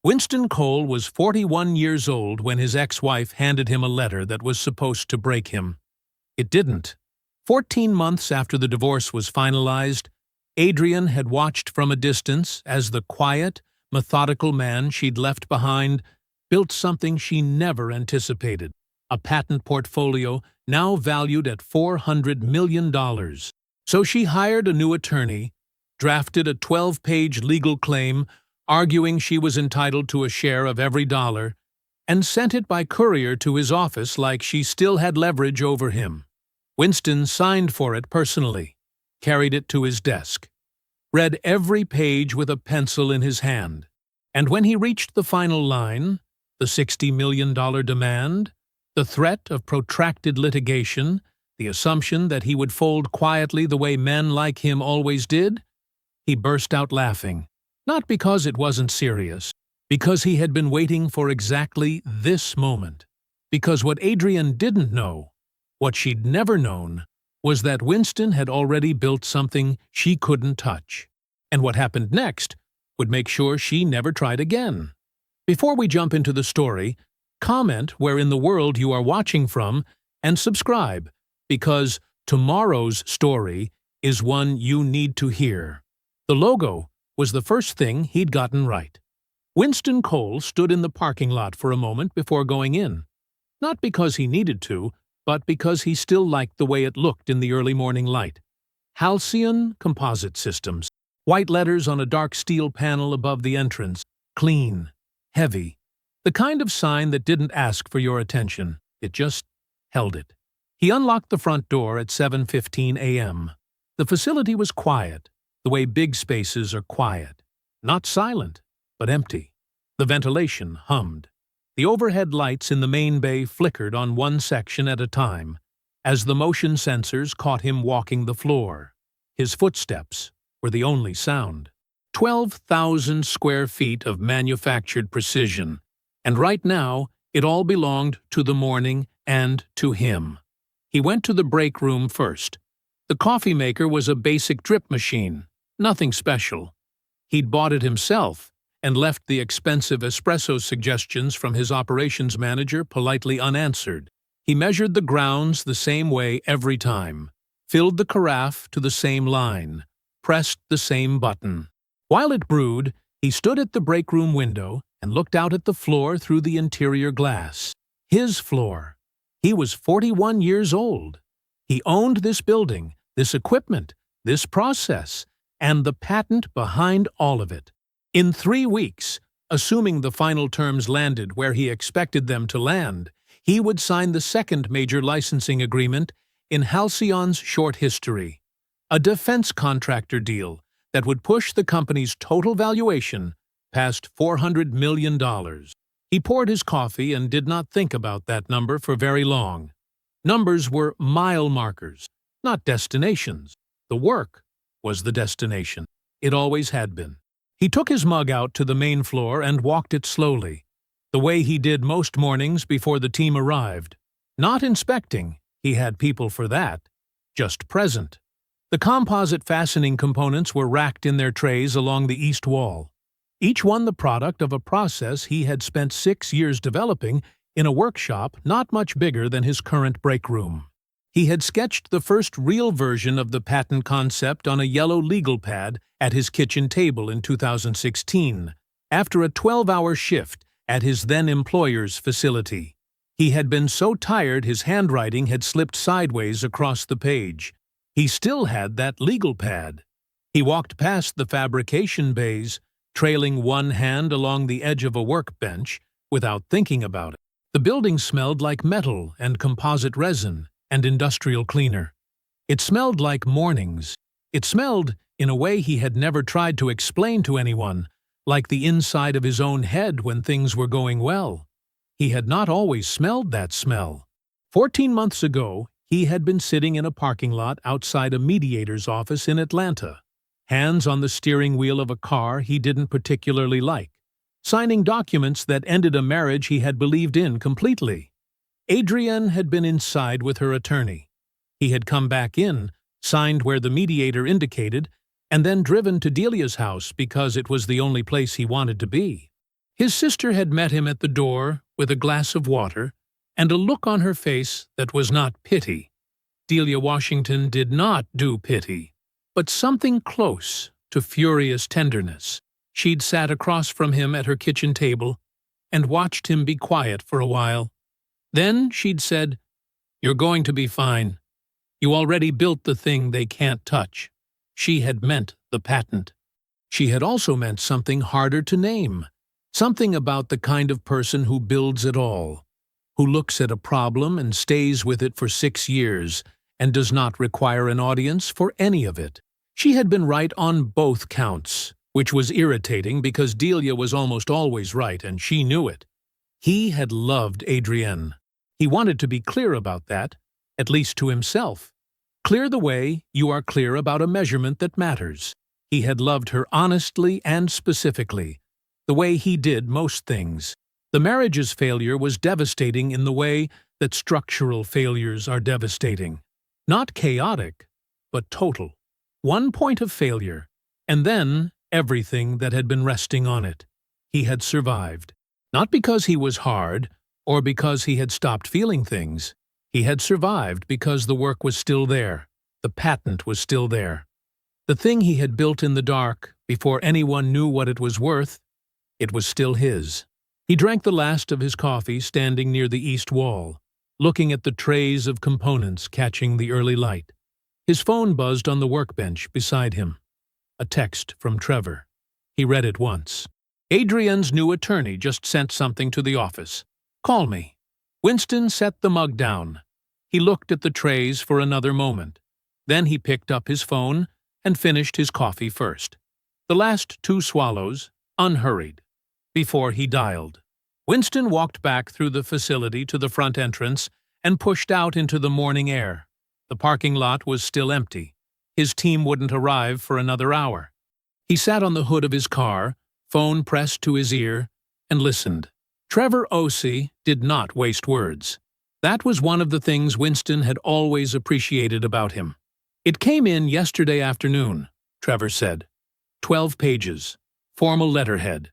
Winston Cole was 41 years old when his ex-wife handed him a letter that was supposed to break him. It didn't. 14 months after the divorce was finalized, Adrian had watched from a distance as the quiet, methodical man she'd left behind built something she never anticipated, a patent portfolio now valued at $400 million. So she hired a new attorney, drafted a 12-page legal claim arguing she was entitled to a share of every dollar, and sent it by courier to his office like she still had leverage over him. Winston signed for it personally, carried it to his desk, read every page with a pencil in his hand, and when he reached the final line, the $60 million demand, the threat of protracted litigation, the assumption that he would fold quietly the way men like him always did, he burst out laughing. Not because it wasn't serious, because he had been waiting for exactly this moment. Because what Adrian didn't know, what she'd never known, was that Winston had already built something she couldn't touch. And what happened next would make sure she never tried again. Before we jump into the story, comment where in the world you are watching from and subscribe, because tomorrow's story is one you need to hear. The logo was the first thing he'd gotten right. Winston Cole stood in the parking lot for a moment before going in. Not because he needed to, but because he still liked the way it looked in the early morning light. Halcyon Composite Systems. White letters on a dark steel panel above the entrance. Clean. Heavy. The kind of sign that didn't ask for your attention. It just held it. He unlocked the front door at 7:15 a.m. The facility was quiet, the way big spaces are quiet. Not silent, but empty. The ventilation hummed. The overhead lights in the main bay flickered on one section at a time, as the motion sensors caught him walking the floor. His footsteps were the only sound. 12,000 square feet of manufactured precision, and right now it all belonged to the morning and to him. He went to the break room first. The coffee maker was a basic drip machine, nothing special. He'd bought it himself and left the expensive espresso suggestions from his operations manager politely unanswered. He measured the grounds the same way every time, filled the carafe to the same line, pressed the same button. While it brewed, he stood at the break room window and looked out at the floor through the interior glass. His floor. He was 41 years old. He owned this building, this equipment, this process, and the patent behind all of it. In 3 weeks, assuming the final terms landed where he expected them to land, he would sign the second major licensing agreement in Halcyon's short history, a defense contractor deal that would push the company's total valuation past $400 million. He poured his coffee and did not think about that number for very long. Numbers were mile markers, not destinations. The work was the destination. It always had been. He took his mug out to the main floor and walked it slowly, the way he did most mornings before the team arrived. Not inspecting, he had people for that, just present. The composite fastening components were racked in their trays along the east wall, each one the product of a process he had spent 6 years developing in a workshop not much bigger than his current break room. He had sketched the first real version of the patent concept on a yellow legal pad at his kitchen table in 2016, after a 12-hour shift at his then-employer's facility. He had been so tired his handwriting had slipped sideways across the page. He still had that legal pad. He walked past the fabrication bays, trailing one hand along the edge of a workbench without thinking about it. The building smelled like metal and composite resin and industrial cleaner. It smelled like mornings. It smelled in a way he had never tried to explain to anyone, like the inside of his own head when things were going well. He had not always smelled that smell. 14 months ago, he had been sitting in a parking lot outside a mediator's office in Atlanta, hands on the steering wheel of a car he didn't particularly like, signing documents that ended a marriage he had believed in completely. Adrienne had been inside with her attorney. He had come back in, signed where the mediator indicated, and then driven to Delia's house because it was the only place he wanted to be. His sister had met him at the door with a glass of water and a look on her face that was not pity. Delia Washington did not do pity, but something close to furious tenderness. She'd sat across from him at her kitchen table and watched him be quiet for a while. Then she'd said, "You're going to be fine. You already built the thing they can't touch." She had meant the patent. She had also meant something harder to name, something about the kind of person who builds it all, who looks at a problem and stays with it for 6 years and does not require an audience for any of it. She had been right on both counts, which was irritating because Delia was almost always right and she knew it. He had loved Adrienne. He wanted to be clear about that, at least to himself. Clear the way you are clear about a measurement that matters. He had loved her honestly and specifically, the way he did most things. The marriage's failure was devastating in the way that structural failures are devastating. Not chaotic, but total. One point of failure, and then everything that had been resting on it. He had survived. Not because he was hard, or because he had stopped feeling things. He had survived because the work was still there. The patent was still there. The thing he had built in the dark, before anyone knew what it was worth, it was still his. He drank the last of his coffee standing near the east wall, looking at the trays of components catching the early light. His phone buzzed on the workbench beside him. A text from Trevor. He read it once. "Adrienne's new attorney just sent something to the office. Call me." Winston set the mug down. He looked at the trays for another moment. Then he picked up his phone and finished his coffee first. The last 2 swallows, unhurried, before he dialed. Winston walked back through the facility to the front entrance and pushed out into the morning air. The parking lot was still empty. His team wouldn't arrive for another hour. He sat on the hood of his car, phone pressed to his ear, and listened. Trevor Osee did not waste words. That was one of the things Winston had always appreciated about him. "It came in yesterday afternoon," Trevor said. 12 pages. Formal letterhead.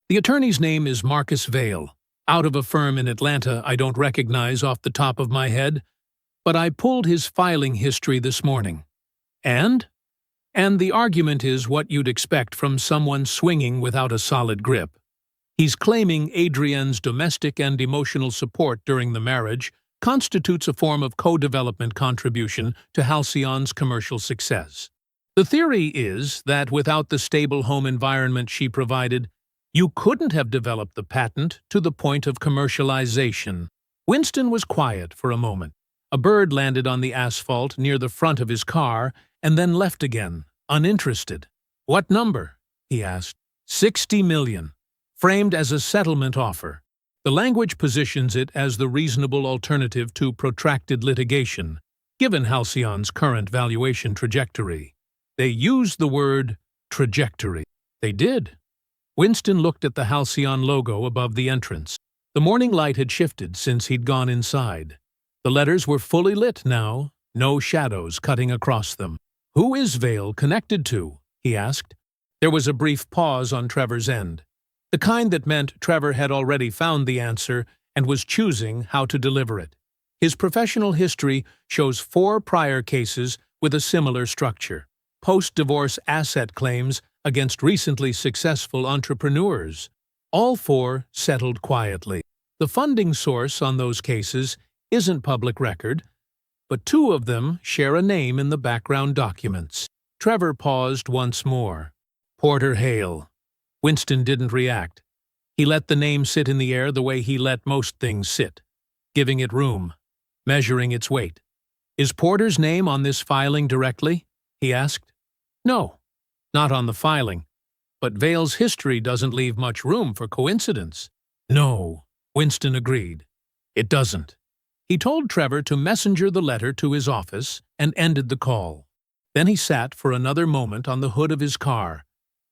"The attorney's name is Marcus Vail, out of a firm in Atlanta I don't recognize off the top of my head, but I pulled his filing history this morning. And the argument is what you'd expect from someone swinging without a solid grip. He's claiming Adrienne's domestic and emotional support during the marriage constitutes a form of co-development contribution to Halcyon's commercial success. The theory is that without the stable home environment she provided, you couldn't have developed the patent to the point of commercialization." Winston was quiet for a moment. A bird landed on the asphalt near the front of his car and then left again, uninterested. "What number?" he asked. 60 million. Framed as a settlement offer. The language positions it as the reasonable alternative to protracted litigation, given Halcyon's current valuation trajectory. They used the word trajectory. They did. Winston looked at the Halcyon logo above the entrance. The morning light had shifted since he'd gone inside. The letters were fully lit now, no shadows cutting across them. "Who is Vail connected to?" he asked. There was a brief pause on Trevor's end. The kind that meant Trevor had already found the answer and was choosing how to deliver it. His professional history shows 4 prior cases with a similar structure. Post-divorce asset claims against recently successful entrepreneurs. All 4 settled quietly. The funding source on those cases isn't public record, but 2 of them share a name in the background documents. Trevor paused once more. Porter Hale. Winston didn't react. He let the name sit in the air the way he let most things sit, giving it room, measuring its weight. "Is Porter's name on this filing directly?" he asked. "No, not on the filing, but Vail's history doesn't leave much room for coincidence." "No," Winston agreed. "It doesn't." He told Trevor to messenger the letter to his office and ended the call. Then he sat for another moment on the hood of his car,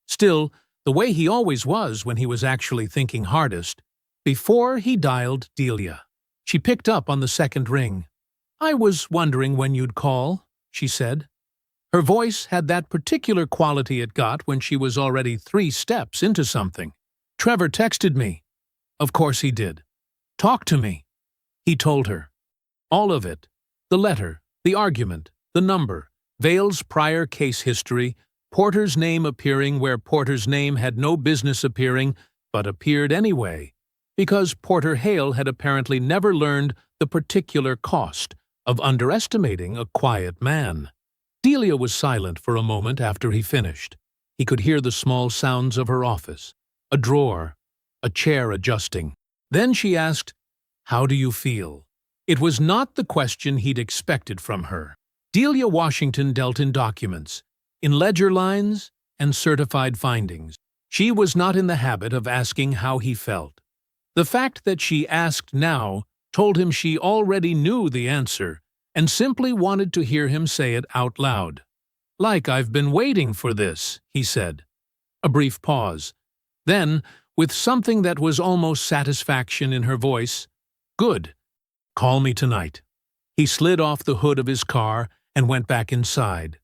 still the way he always was when he was actually thinking hardest, before he dialed Delia. She picked up on the second ring. "I was wondering when you'd call," she said. Her voice had that particular quality it got when she was already 3 steps into something. Trevor texted me. Of course he did. Talk to me. He told her. All of it. The letter, the argument, the number, Vale's prior case history, Porter's name appearing where Porter's name had no business appearing, but appeared anyway, because Porter Hale had apparently never learned the particular cost of underestimating a quiet man. Delia was silent for a moment after he finished. He could hear the small sounds of her office, a drawer, a chair adjusting. Then she asked, "How do you feel?" It was not the question he'd expected from her. Delia Washington dealt in documents, in ledger lines and certified findings. She was not in the habit of asking how he felt. The fact that she asked now told him she already knew the answer and simply wanted to hear him say it out loud. "Like I've been waiting for this," he said. A brief pause. Then, with something that was almost satisfaction in her voice, "Good. Call me tonight." He slid off the hood of his car and went back inside.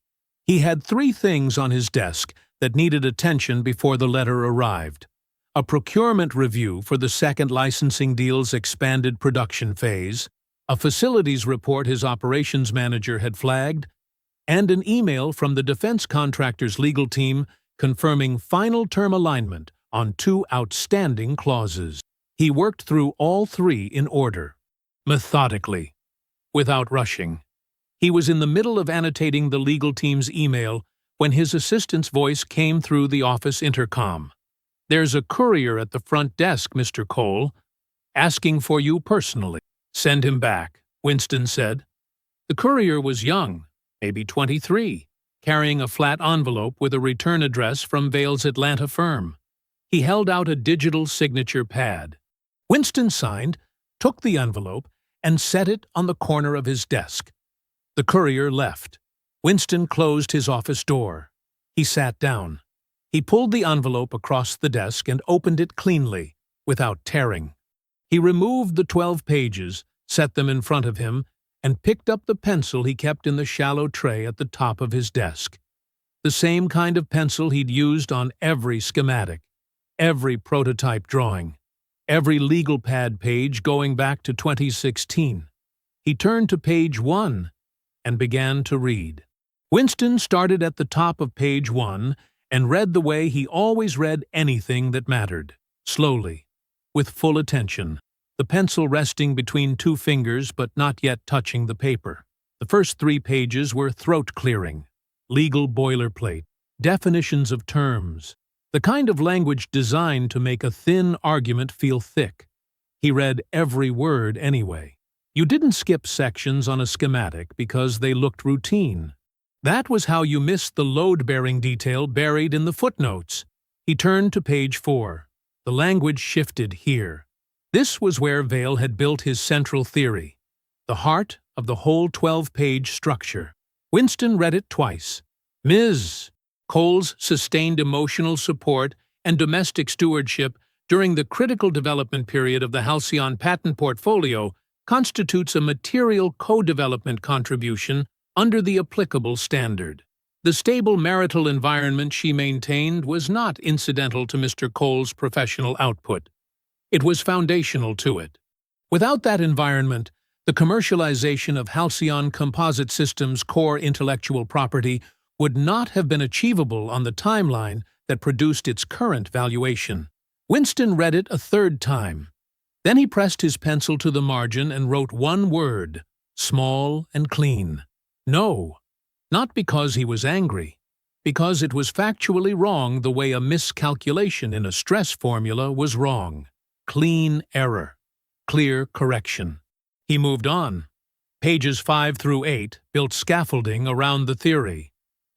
He had 3 things on his desk that needed attention before the letter arrived: a procurement review for the second licensing deal's expanded production phase, a facilities report his operations manager had flagged, and an email from the defense contractor's legal team confirming final term alignment on 2 outstanding clauses. He worked through all 3 in order, methodically, without rushing. He was in the middle of annotating the legal team's email when his assistant's voice came through the office intercom. "There's a courier at the front desk, Mr. Cole, asking for you personally." "Send him back," Winston said. The courier was young, maybe 23, carrying a flat envelope with a return address from Vale's Atlanta firm. He held out a digital signature pad. Winston signed, took the envelope, and set it on the corner of his desk. The courier left. Winston closed his office door. He sat down. He pulled the envelope across the desk and opened it cleanly, without tearing. He removed the 12 pages, set them in front of him, and picked up the pencil he kept in the shallow tray at the top of his desk. The same kind of pencil he'd used on every schematic, every prototype drawing, every legal pad page going back to 2016. He turned to page 1 and began to read. Winston started at the top of page 1 and read the way he always read anything that mattered, slowly, with full attention, the pencil resting between 2 fingers but not yet touching the paper. The first 3 pages were throat-clearing, legal boilerplate, definitions of terms, the kind of language designed to make a thin argument feel thick. He read every word anyway. You didn't skip sections on a schematic because they looked routine. That was how you missed the load-bearing detail buried in the footnotes. He turned to page 4. The language shifted here. This was where Vale had built his central theory, the heart of the whole 12-page structure. Winston read it twice. Ms. Cole's sustained emotional support and domestic stewardship during the critical development period of the Halcyon patent portfolio constitutes a material co-development contribution under the applicable standard. The stable marital environment she maintained was not incidental to Mr. Cole's professional output. It was foundational to it. Without that environment, the commercialization of Halcyon Composite Systems' core intellectual property would not have been achievable on the timeline that produced its current valuation. Winston read it a 3rd time. Then he pressed his pencil to the margin and wrote 1 word, small and clean. No. Not because he was angry, because it was factually wrong the way a miscalculation in a stress formula was wrong. Clean error. Clear correction. He moved on. Pages 5 through 8 built scaffolding around the theory.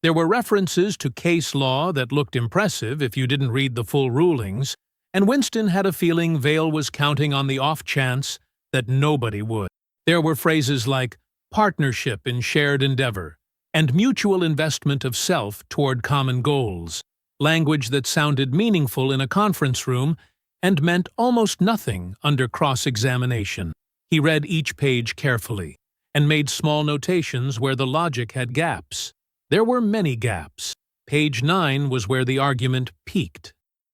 There were references to case law that looked impressive if you didn't read the full rulings, and Winston had a feeling Vale was counting on the off chance that nobody would. There were phrases like partnership in shared endeavor and mutual investment of self toward common goals, language that sounded meaningful in a conference room and meant almost nothing under cross-examination. He read each page carefully and made small notations where the logic had gaps. There were many gaps. Page 9 was where the argument peaked.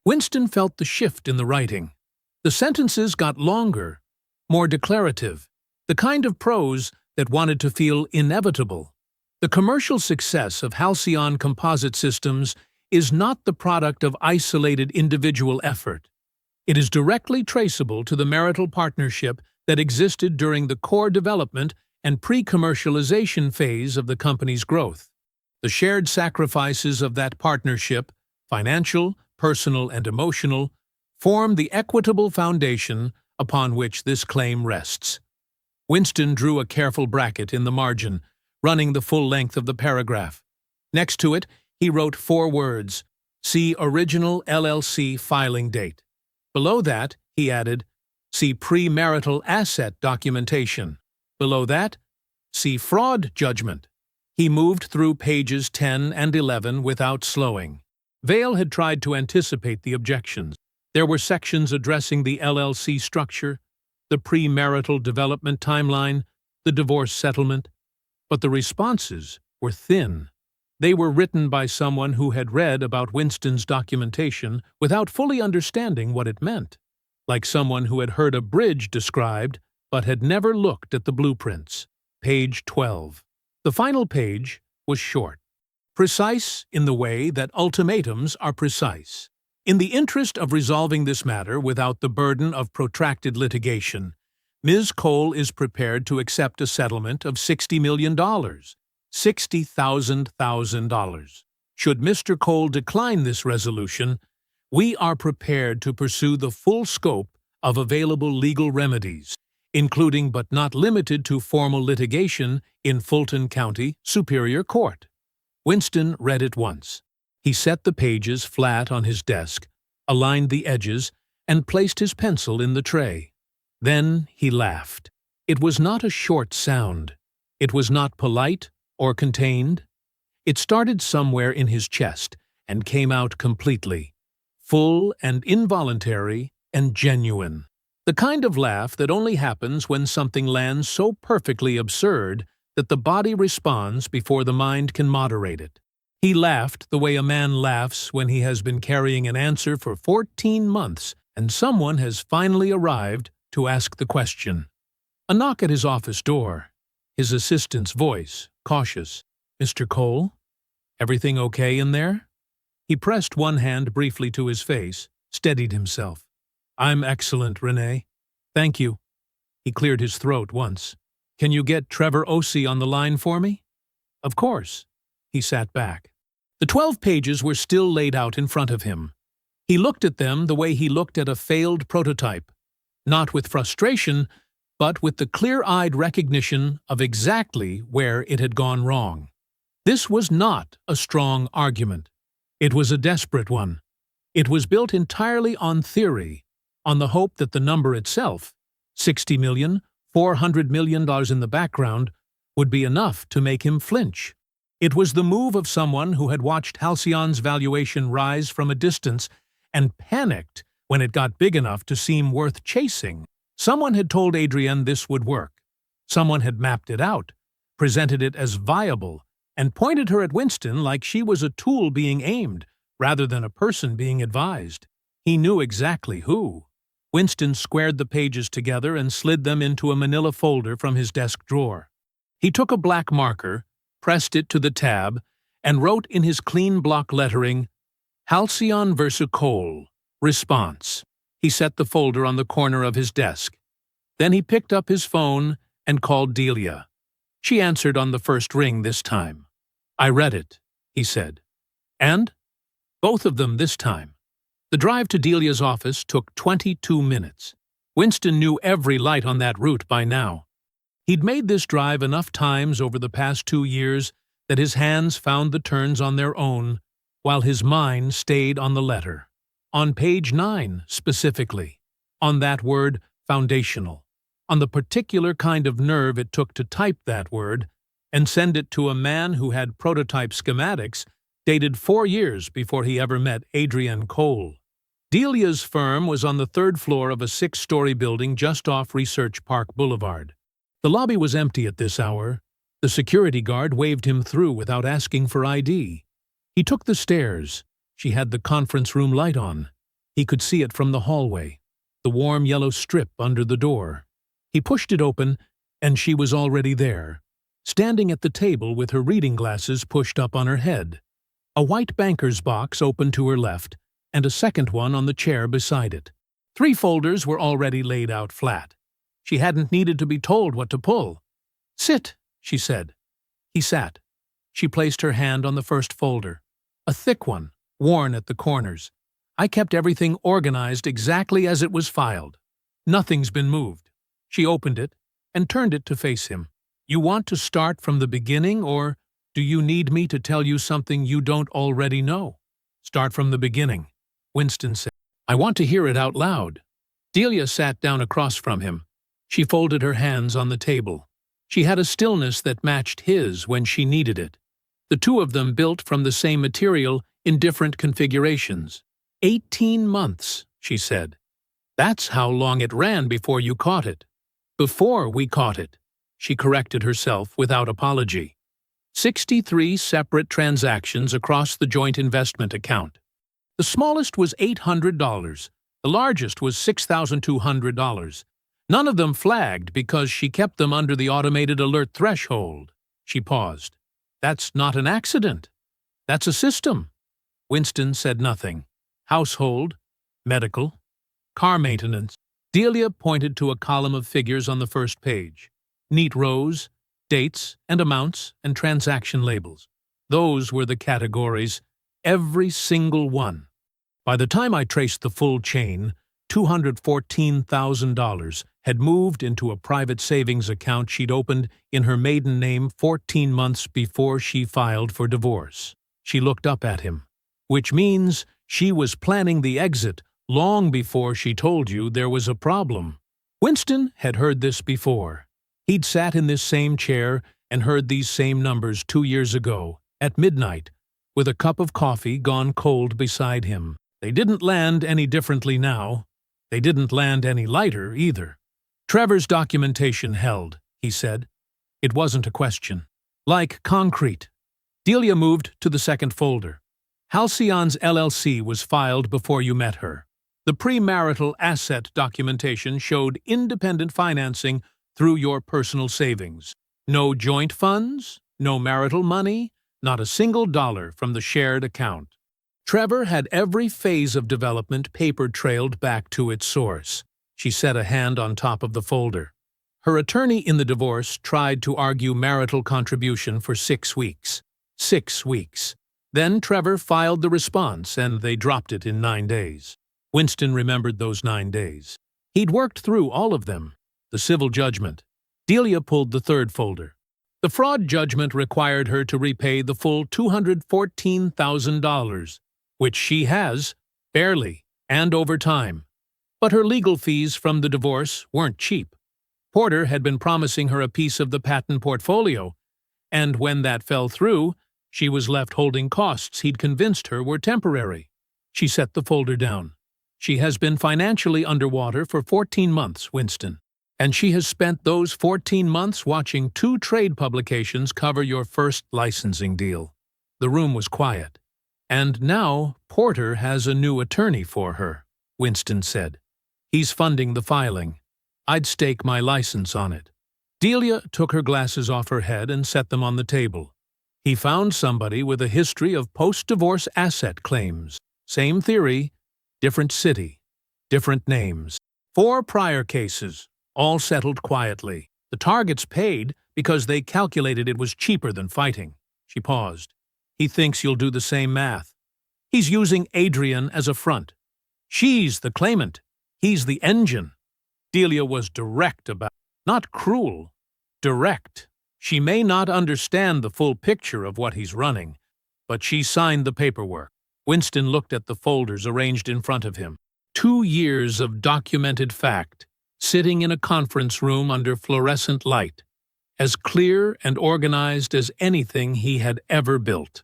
Winston felt the shift in the writing. The sentences got longer, more declarative, the kind of prose that wanted to feel inevitable. The commercial success of Halcyon Composite Systems is not the product of isolated individual effort. It is directly traceable to the marital partnership that existed during the core development and pre-commercialization phase of the company's growth. The shared sacrifices of that partnership, financial, personal, and emotional, form the equitable foundation upon which this claim rests. Winston drew a careful bracket in the margin, running the full length of the paragraph. Next to it, he wrote 4 words: "See original LLC filing date." Below that, he added, "See premarital asset documentation." Below that, "See fraud judgment." He moved through pages 10 and 11 without slowing. Vail had tried to anticipate the objections. There were sections addressing the LLC structure, the premarital development timeline, the divorce settlement, but the responses were thin. They were written by someone who had read about Winston's documentation without fully understanding what it meant, like someone who had heard a bridge described but had never looked at the blueprints. Page 12. The final page was short, precise in the way that ultimatums are precise. In the interest of resolving this matter without the burden of protracted litigation, Ms. Cole is prepared to accept a settlement of $60 million, $60,000. Should Mr. Cole decline this resolution, we are prepared to pursue the full scope of available legal remedies, including but not limited to formal litigation in Fulton County Superior Court. Winston read it once. He set the pages flat on his desk, aligned the edges, and placed his pencil in the tray. Then he laughed. It was not a short sound. It was not polite or contained. It started somewhere in his chest and came out completely, full and involuntary and genuine. The kind of laugh that only happens when something lands so perfectly absurd that the body responds before the mind can moderate it. He laughed the way a man laughs when he has been carrying an answer for 14 months and someone has finally arrived to ask the question. A knock at his office door. His assistant's voice, cautious. "Mr. Cole? Everything okay in there?" He pressed one hand briefly to his face, steadied himself. "I'm excellent, Renee. Thank you." He cleared his throat once. "Can you get Trevor Osei on the line for me?" "Of course." He sat back. The 12 pages were still laid out in front of him. He looked at them the way he looked at a failed prototype, not with frustration, but with the clear-eyed recognition of exactly where it had gone wrong. This was not a strong argument. It was a desperate one. It was built entirely on theory, on the hope that the number itself, $60 million, $400 million in the background, would be enough to make him flinch. It was the move of someone who had watched Halcyon's valuation rise from a distance and panicked when it got big enough to seem worth chasing. Someone had told Adrienne this would work. Someone had mapped it out, presented it as viable, and pointed her at Winston like she was a tool being aimed, rather than a person being advised. He knew exactly who. Winston squared the pages together and slid them into a manila folder from his desk drawer. He took a black marker, pressed it to the tab, and wrote in his clean block lettering, "Halcyon vs. Cole. Response." He set the folder on the corner of his desk. Then he picked up his phone and called Delia. She answered on the first ring this time. "I read it," he said. "And?" "Both of them this time." The drive to Delia's office took 22 minutes. Winston knew every light on that route by now. He'd made this drive enough times over the past 2 years that his hands found the turns on their own, while his mind stayed on the letter. On page 9, specifically. On that word, foundational. On the particular kind of nerve it took to type that word and send it to a man who had prototype schematics dated 4 years before he ever met Adrienne Cole. Delia's firm was on the 3rd floor of a 6-story building just off Research Park Boulevard. The lobby was empty at this hour. The security guard waved him through without asking for ID. He took the stairs. She had the conference room light on. He could see it from the hallway, the warm yellow strip under the door. He pushed it open, and she was already there, standing at the table with her reading glasses pushed up on her head. A white banker's box open to her left, and a second one on the chair beside it. 3 folders were already laid out flat. She hadn't needed to be told what to pull. "Sit," she said. He sat. She placed her hand on the first folder, a thick one, worn at the corners. "I kept everything organized exactly as it was filed. Nothing's been moved." She opened it and turned it to face him. "You want to start from the beginning, or do you need me to tell you something you don't already know?" "Start from the beginning," Winston said. "I want to hear it out loud." Delia sat down across from him. She folded her hands on the table. She had a stillness that matched his when she needed it. The two of them built from the same material in different configurations. 18 months, she said. "That's how long it ran before you caught it." "Before we caught it," she corrected herself without apology. 63 separate transactions across the joint investment account. The smallest was $800. The largest was $6,200. None of them flagged because she kept them under the automated alert threshold. She paused. "That's not an accident. That's a system." Winston said nothing. "Household, medical, car maintenance." Delia pointed to a column of figures on the first page. Neat rows, dates and amounts and transaction labels. Those were the categories, every single one. By the time I traced the full chain, $214,000 had moved into a private savings account she'd opened in her maiden name 14 months before she filed for divorce. She looked up at him. "Which means she was planning the exit long before she told you there was a problem." Winston had heard this before. He'd sat in this same chair and heard these same numbers 2 years ago, at midnight, with a cup of coffee gone cold beside him. They didn't land any differently now. They didn't land any lighter, either. "Trevor's documentation held," he said. It wasn't a question. "Like concrete." Delia moved to the second folder. "Halcyon's LLC was filed before you met her. The premarital asset documentation showed independent financing through your personal savings. No joint funds, no marital money, not a single dollar from the shared account. Trevor had every phase of development paper-trailed back to its source." She set a hand on top of the folder. Her attorney in the divorce tried to argue marital contribution for 6 weeks. 6 weeks. Then Trevor filed the response, and they dropped it in 9 days. Winston remembered those 9 days. He'd worked through all of them. The civil judgment. Delia pulled the third folder. The fraud judgment required her to repay the full $214,000, which she has, barely, and over time. But her legal fees from the divorce weren't cheap. Porter had been promising her a piece of the patent portfolio, and when that fell through, she was left holding costs he'd convinced her were temporary. She set the folder down. "She has been financially underwater for 14 months, Winston. And she has spent those 14 months watching 2 trade publications cover your first licensing deal." The room was quiet. "And now Porter has a new attorney for her," Winston said. "He's funding the filing. I'd stake my license on it." Delia took her glasses off her head and set them on the table. "He found somebody with a history of post-divorce asset claims. Same theory, different city, different names. 4 prior cases, all settled quietly. The targets paid because they calculated it was cheaper than fighting." She paused. "He thinks you'll do the same math. He's using Adrian as a front. She's the claimant. He's the engine." Delia was direct about it. Not cruel, direct. She may not understand the full picture of what he's running, but she signed the paperwork. Winston looked at the folders arranged in front of him. 2 years of documented fact, sitting in a conference room under fluorescent light, as clear and organized as anything he had ever built.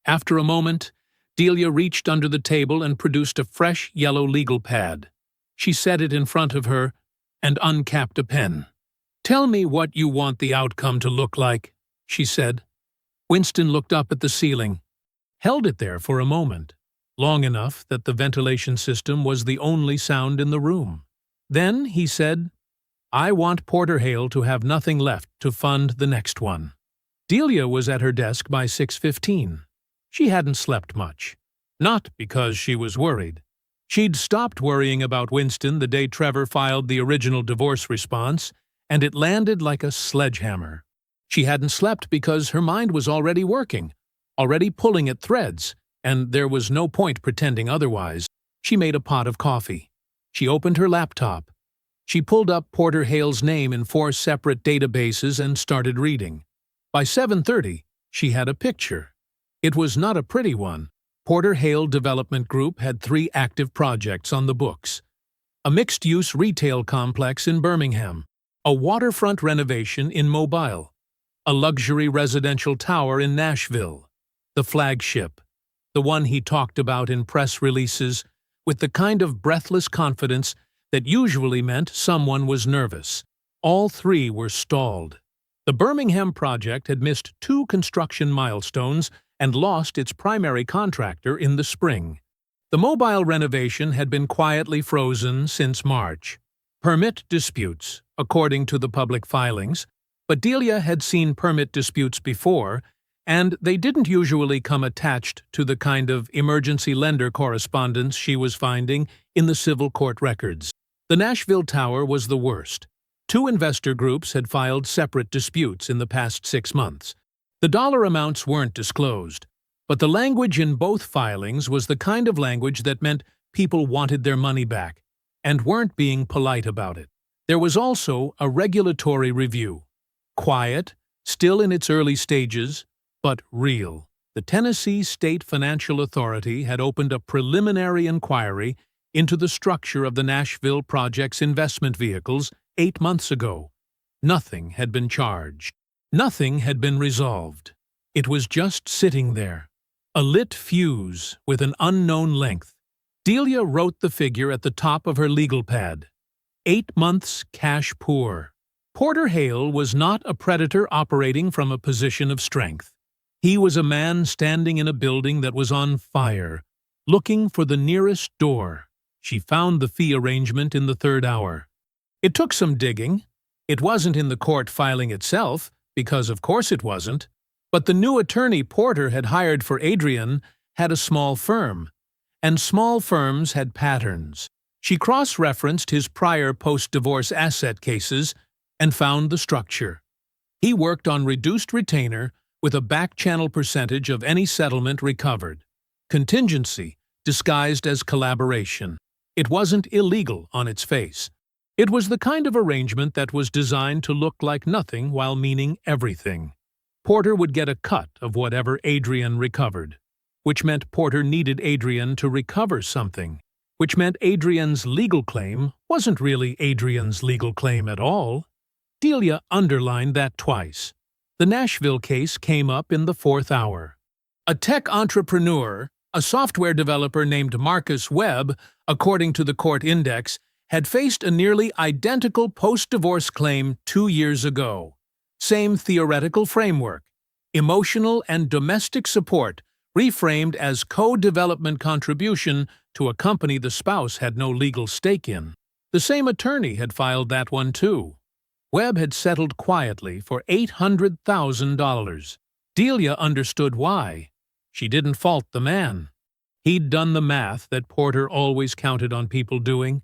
After a moment, Delia reached under the table and produced a fresh yellow legal pad. She set it in front of her and uncapped a pen. "Tell me what you want the outcome to look like," she said. Winston looked up at the ceiling, held it there for a moment, long enough that the ventilation system was the only sound in the room. Then he said, "I want Porter Hale to have nothing left to fund the next one." Delia was at her desk by 6:15. She hadn't slept much. Not because she was worried. She'd stopped worrying about Winston the day Trevor filed the original divorce response, and it landed like a sledgehammer. She hadn't slept because her mind was already working, already pulling at threads, and there was no point pretending otherwise. She made a pot of coffee. She opened her laptop. She pulled up Porter Hale's name in 4 separate databases and started reading. By 7:30, she had a picture. It was not a pretty one. Porter Hale Development Group had 3 active projects on the books: a mixed-use retail complex in Birmingham, a waterfront renovation in Mobile, a luxury residential tower in Nashville, the flagship, the one he talked about in press releases with the kind of breathless confidence that usually meant someone was nervous. All 3 were stalled. The Birmingham project had missed 2 construction milestones and lost its primary contractor in the spring. The Mobile renovation had been quietly frozen since March. Permit disputes, according to the public filings, but Delia had seen permit disputes before, and they didn't usually come attached to the kind of emergency lender correspondence she was finding in the civil court records. The Nashville Tower was the worst. 2 investor groups had filed separate disputes in the past 6 months. The dollar amounts weren't disclosed, but the language in both filings was the kind of language that meant people wanted their money back and weren't being polite about it. There was also a regulatory review. Quiet, still in its early stages, but real. The Tennessee State Financial Authority had opened a preliminary inquiry into the structure of the Nashville project's investment vehicles 8 months ago. Nothing had been charged. Nothing had been resolved. It was just sitting there, a lit fuse with an unknown length. Delia wrote the figure at the top of her legal pad. 8 months cash poor. Porter Hale was not a predator operating from a position of strength. He was a man standing in a building that was on fire, looking for the nearest door. She found the fee arrangement in the 3rd hour. It took some digging. It wasn't in the court filing itself, because of course it wasn't, but the new attorney Porter had hired for Adrian had a small firm, and small firms had patterns. She cross-referenced his prior post-divorce asset cases and found the structure. He worked on reduced retainer with a back-channel percentage of any settlement recovered. Contingency, disguised as collaboration. It wasn't illegal on its face. It was the kind of arrangement that was designed to look like nothing while meaning everything. Porter would get a cut of whatever Adrian recovered, which meant Porter needed Adrian to recover something, which meant Adrian's legal claim wasn't really Adrian's legal claim at all. Delia underlined that twice. The Nashville case came up in the 4th hour. A tech entrepreneur, a software developer named Marcus Webb, according to the court index, had faced a nearly identical post-divorce claim 2 years ago. Same theoretical framework. Emotional and domestic support, reframed as co-development contribution to a company the spouse had no legal stake in. The same attorney had filed that one too. Webb had settled quietly for $800,000. Delia understood why. She didn't fault the man. He'd done the math that Porter always counted on people doing.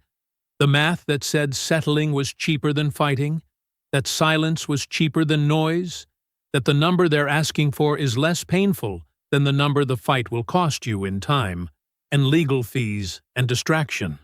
The math that said settling was cheaper than fighting, that silence was cheaper than noise, that the number they're asking for is less painful than the number the fight will cost you in time, and legal fees and distraction.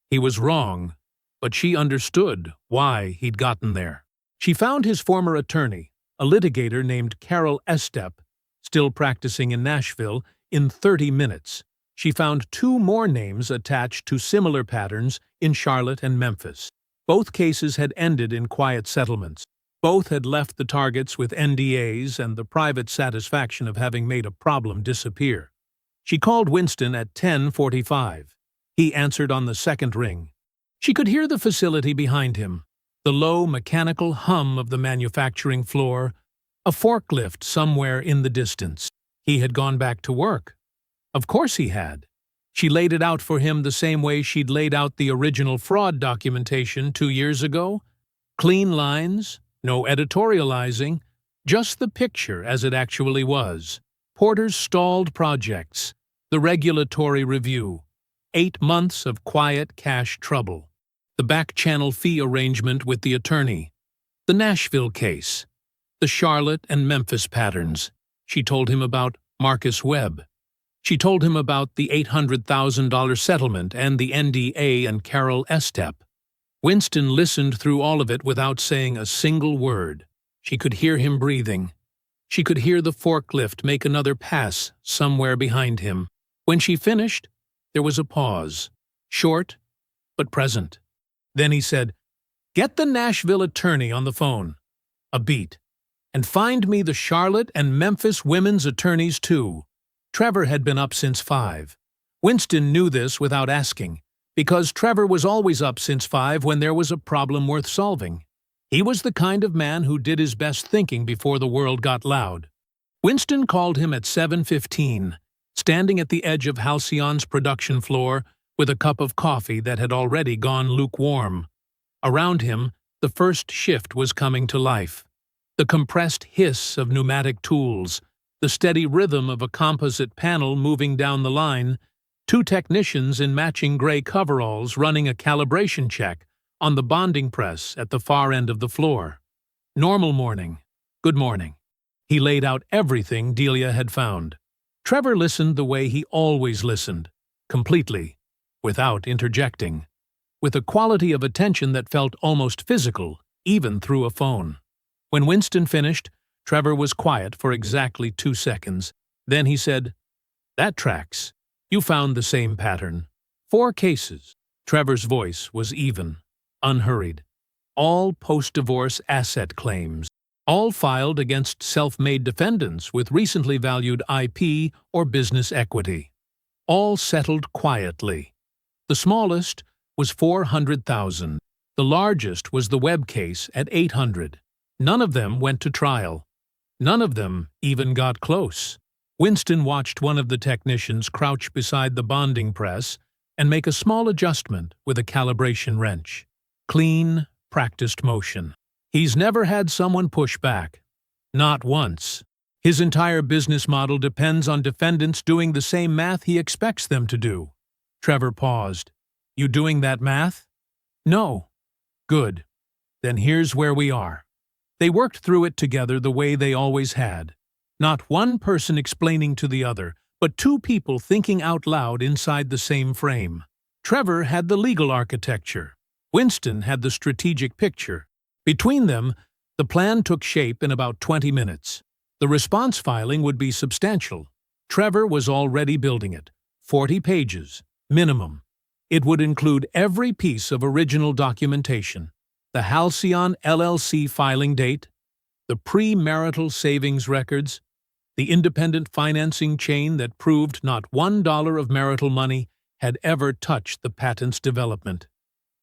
He was wrong, but she understood why he'd gotten there. She found his former attorney, a litigator named Carol Estep, still practicing in Nashville, in 30 minutes. She found 2 more names attached to similar patterns in Charlotte and Memphis. Both cases had ended in quiet settlements. Both had left the targets with NDAs and the private satisfaction of having made a problem disappear. She called Winston at 10:45. He answered on the 2nd ring. She could hear the facility behind him, the low mechanical hum of the manufacturing floor, a forklift somewhere in the distance. He had gone back to work. Of course he had. She laid it out for him the same way she'd laid out the original fraud documentation 2 years ago. Clean lines, no editorializing, just the picture as it actually was. Porter's stalled projects, the regulatory review, 8 months of quiet cash trouble, the back-channel fee arrangement with the attorney, the Nashville case, the Charlotte and Memphis patterns. She told him about Marcus Webb. She told him about the $800,000 settlement and the NDA and Carol Estep. Winston listened through all of it without saying a single word. She could hear him breathing. She could hear the forklift make another pass somewhere behind him. When she finished, there was a pause, short but present. Then he said, "Get the Nashville attorney on the phone." A beat. "And find me the Charlotte and Memphis women's attorneys too." Trevor had been up since 5. Winston knew this without asking, because Trevor was always up since 5 when there was a problem worth solving. He was the kind of man who did his best thinking before the world got loud. Winston called him at 7:15, standing at the edge of Halcyon's production floor with a cup of coffee that had already gone lukewarm. Around him, the first shift was coming to life. The compressed hiss of pneumatic tools, the steady rhythm of a composite panel moving down the line, 2 technicians in matching gray coveralls running a calibration check on the bonding press at the far end of the floor. Normal morning. Good morning. He laid out everything Delia had found. Trevor listened the way he always listened, completely, without interjecting, with a quality of attention that felt almost physical, even through a phone. When Winston finished, Trevor was quiet for exactly 2 seconds. Then he said, "That tracks. You found the same pattern. 4 cases." Trevor's voice was even, unhurried. All post-divorce asset claims. All filed against self-made defendants with recently valued IP or business equity. All settled quietly. The smallest was $400,000. The largest was the Webb case at $800,000. None of them went to trial. None of them even got close. Winston watched one of the technicians crouch beside the bonding press and make a small adjustment with a calibration wrench. Clean, practiced motion. He's never had someone push back. Not once. His entire business model depends on defendants doing the same math he expects them to do. Trevor paused. "You doing that math?" "No." "Good. Then here's where we are." They worked through it together the way they always had. Not one person explaining to the other, but 2 people thinking out loud inside the same frame. Trevor had the legal architecture. Winston had the strategic picture. Between them, the plan took shape in about 20 minutes. The response filing would be substantial. Trevor was already building it. 40 pages, minimum. It would include every piece of original documentation. The Halcyon LLC filing date, the pre-marital savings records, the independent financing chain that proved not $1 of marital money had ever touched the patent's development,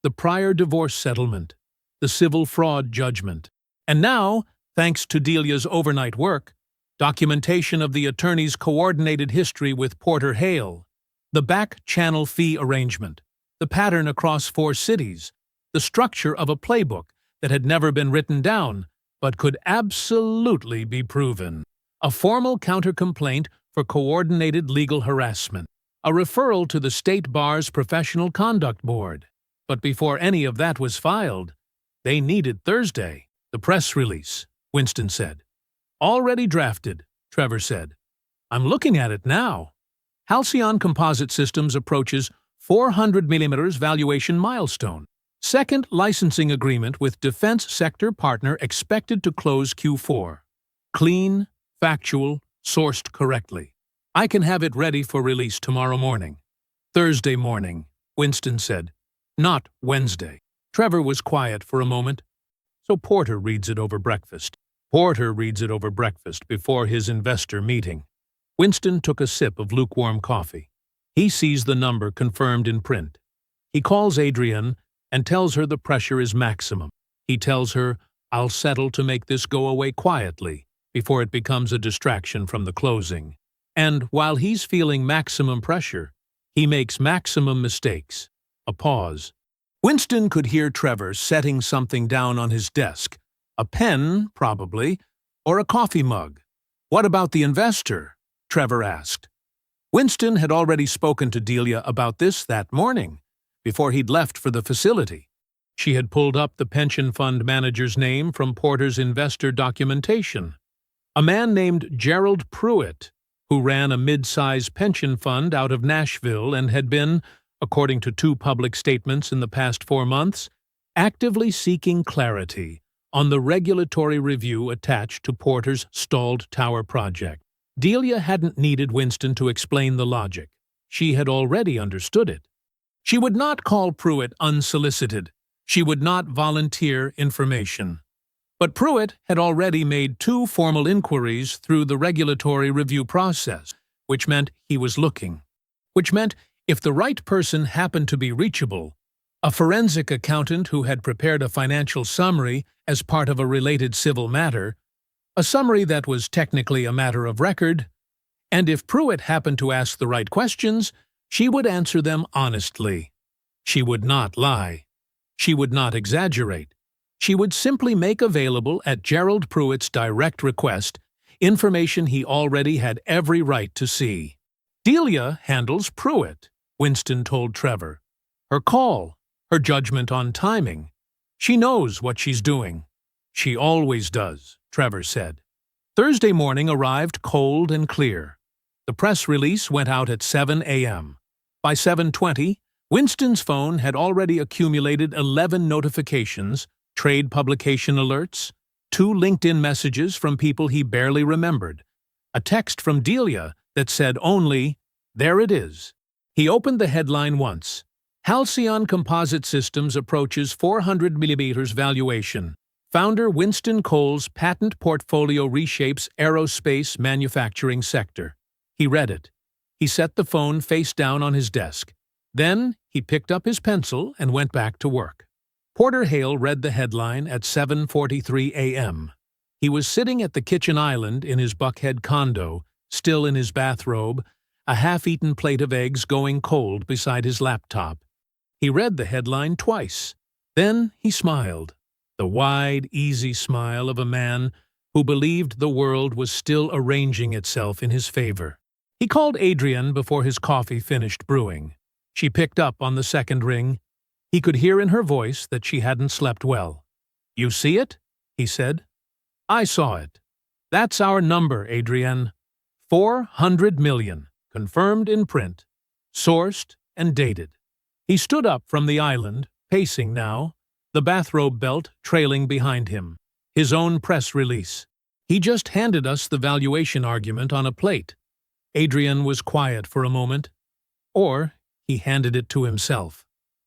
the prior divorce settlement, the civil fraud judgment. And now, thanks to Delia's overnight work, documentation of the attorney's coordinated history with Porter Hale, the back-channel fee arrangement, the pattern across 4 cities, the structure of a playbook that had never been written down but could absolutely be proven, a formal counter-complaint for coordinated legal harassment, a referral to the State Bar's Professional Conduct Board. But before any of that was filed, they needed Thursday. "The press release," Winston said. "Already drafted," Trevor said. "I'm looking at it now." Halcyon Composite Systems approaches 400 mm valuation milestone. Second licensing agreement with defense sector partner expected to close Q4. Clean, factual, sourced correctly. I can have it ready for release tomorrow morning. Thursday morning, Winston said. Not Wednesday. Trevor was quiet for a moment. So Porter reads it over breakfast. Porter reads it over breakfast before his investor meeting. Winston took a sip of lukewarm coffee. He sees the number confirmed in print. He calls Adrienne and tells her the pressure is maximum. He tells her, "I'll settle to make this go away quietly before it becomes a distraction from the closing." And while he's feeling maximum pressure, He makes maximum mistakes. A pause. Winston could hear Trevor setting something down on his desk. A pen, probably, or a coffee mug. "What about the investor?" Trevor asked. Winston had already spoken to Delia about this that morning, before he'd left for the facility. She had pulled up the pension fund manager's name from Porter's investor documentation. A man named Gerald Pruitt, who ran a mid-size pension fund out of Nashville and had been, according to 2 public statements in the past 4 months, actively seeking clarity on the regulatory review attached to Porter's stalled tower project. Delia hadn't needed Winston to explain the logic. She had already understood it. She would not call Pruitt unsolicited. She would not volunteer information. But Pruitt had already made 2 formal inquiries through the regulatory review process, which meant he was looking. Which meant if the right person happened to be reachable, a forensic accountant who had prepared a financial summary as part of a related civil matter, a summary that was technically a matter of record, and if Pruitt happened to ask the right questions, she would answer them honestly. She would not lie. She would not exaggerate. She would simply make available at Gerald Pruitt's direct request information he already had every right to see. "Delia handles Pruitt," Winston told Trevor. "Her call, her judgment on timing. She knows what she's doing." "She always does," Trevor said. Thursday morning arrived cold and clear. The press release went out at 7 a.m. By 7:20, Winston's phone had already accumulated 11 notifications, trade publication alerts, 2 LinkedIn messages from people he barely remembered, a text from Delia that said only, "There it is." He opened the headline once. Halcyon Composite Systems approaches 400 millimeters valuation. Founder Winston Cole's patent portfolio reshapes aerospace manufacturing sector. He read it. He set the phone face down on his desk. Then he picked up his pencil and went back to work. Porter Hale read the headline at 7:43 a.m. He was sitting at the kitchen island in his Buckhead condo, still in his bathrobe, a half-eaten plate of eggs going cold beside his laptop. He read the headline twice. Then he smiled, the wide, easy smile of a man who believed the world was still arranging itself in his favor. He called Adrienne before his coffee finished brewing. She picked up on the second ring. He could hear in her voice that she hadn't slept well. "You see it?" he said. "I saw it. That's our number, Adrienne. 400 million, confirmed in print, sourced and dated." He stood up from the island, pacing now, the bathrobe belt trailing behind him. His own press release. "He just handed us the valuation argument on a plate." Adrienne was quiet for a moment. "Or he handed it to himself."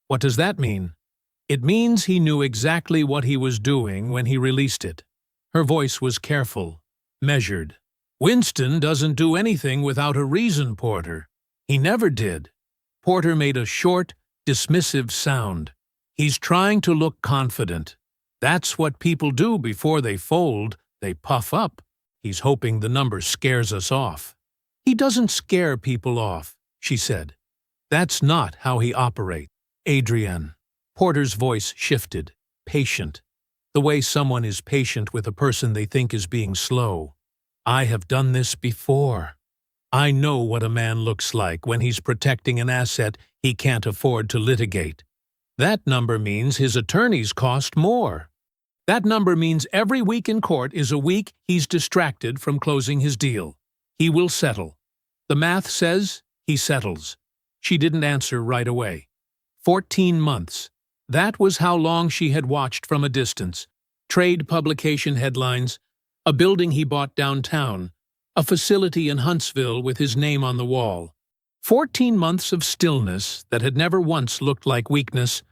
"What does that mean?" "It means he knew exactly what he was doing when he released it." Her voice was careful, measured. "Winston doesn't do anything without a reason, Porter. He never did." Porter made a short, dismissive sound. "He's trying to look confident. That's what people do before they fold. They puff up. He's hoping the number scares us off." "He doesn't scare people off," she said. "That's not how he operates." "Adrienne." Porter's voice shifted, patient, the way someone is patient with a person they think is being slow. "I have done this before. I know what a man looks like when he's protecting an asset he can't afford to litigate. That number means his attorneys cost more. That number means every week in court is a week he's distracted from closing his deal. He will settle. The math says he settles." She didn't answer right away. 14 months. That was how long she had watched from a distance. Trade publication headlines, a building he bought downtown, a facility in Huntsville with his name on the wall. 14 months of stillness that had never once looked like weakness,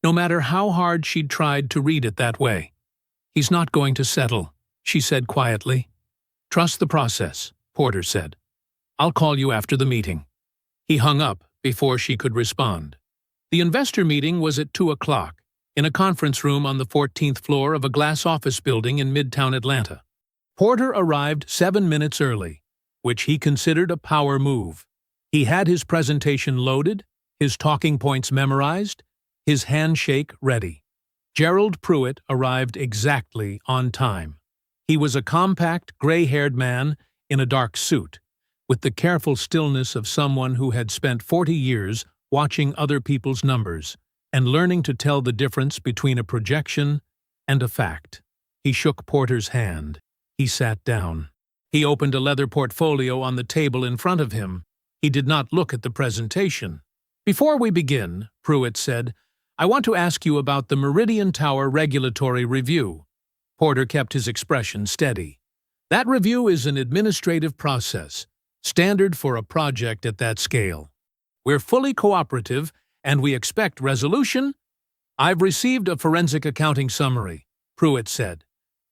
no matter how hard she'd tried to read it that way. "He's not going to settle," she said quietly. "Trust the process," Porter said. "I'll call you after the meeting." He hung up before she could respond. The investor meeting was at 2 o'clock, in a conference room on the 14th floor of a glass office building in Midtown Atlanta. Porter arrived 7 minutes early, which he considered a power move. He had his presentation loaded, his talking points memorized, his handshake ready. Gerald Pruitt arrived exactly on time. He was a compact, gray-haired man in a dark suit, with the careful stillness of someone who had spent 40 years watching other people's numbers and learning to tell the difference between a projection and a fact. He shook Porter's hand. He sat down. He opened a leather portfolio on the table in front of him. He did not look at the presentation. "Before we begin," Pruitt said, "I want to ask you about the Meridian Tower Regulatory Review." Porter kept his expression steady. "That review is an administrative process, standard for a project at that scale. We're fully cooperative, and we expect resolution." "I've received a forensic accounting summary," Pruitt said,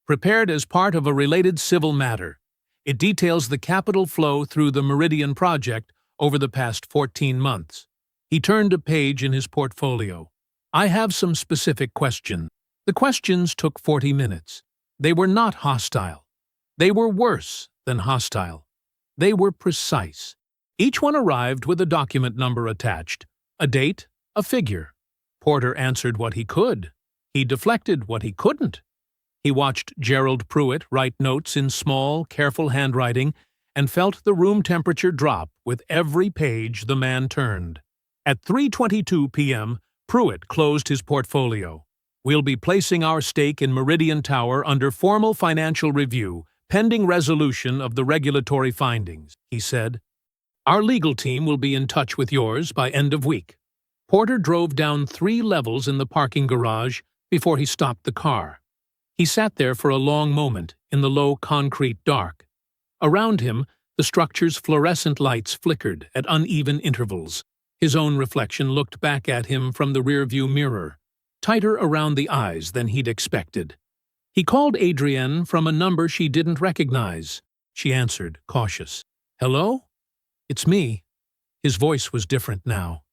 "prepared as part of a related civil matter. It details the capital flow through the Meridian project over the past 14 months. He turned a page in his portfolio. "I have some specific questions." The questions took 40 minutes. They were not hostile. They were worse than hostile. They were precise. Each one arrived with a document number attached, a date, a figure. Porter answered what he could. He deflected what he couldn't. He watched Gerald Pruitt write notes in small, careful handwriting and felt the room temperature drop with every page the man turned. At 3:22 p.m., Pruitt closed his portfolio. "We'll be placing our stake in Meridian Tower under formal financial review, pending resolution of the regulatory findings," he said. "Our legal team will be in touch with yours by end of week." Porter drove down 3 levels in the parking garage before he stopped the car. He sat there for a long moment in the low concrete dark. Around him, the structure's fluorescent lights flickered at uneven intervals. His own reflection looked back at him from the rearview mirror, tighter around the eyes than he'd expected. He called Adrienne from a number she didn't recognize. She answered, cautious. "Hello? It's me." His voice was different now.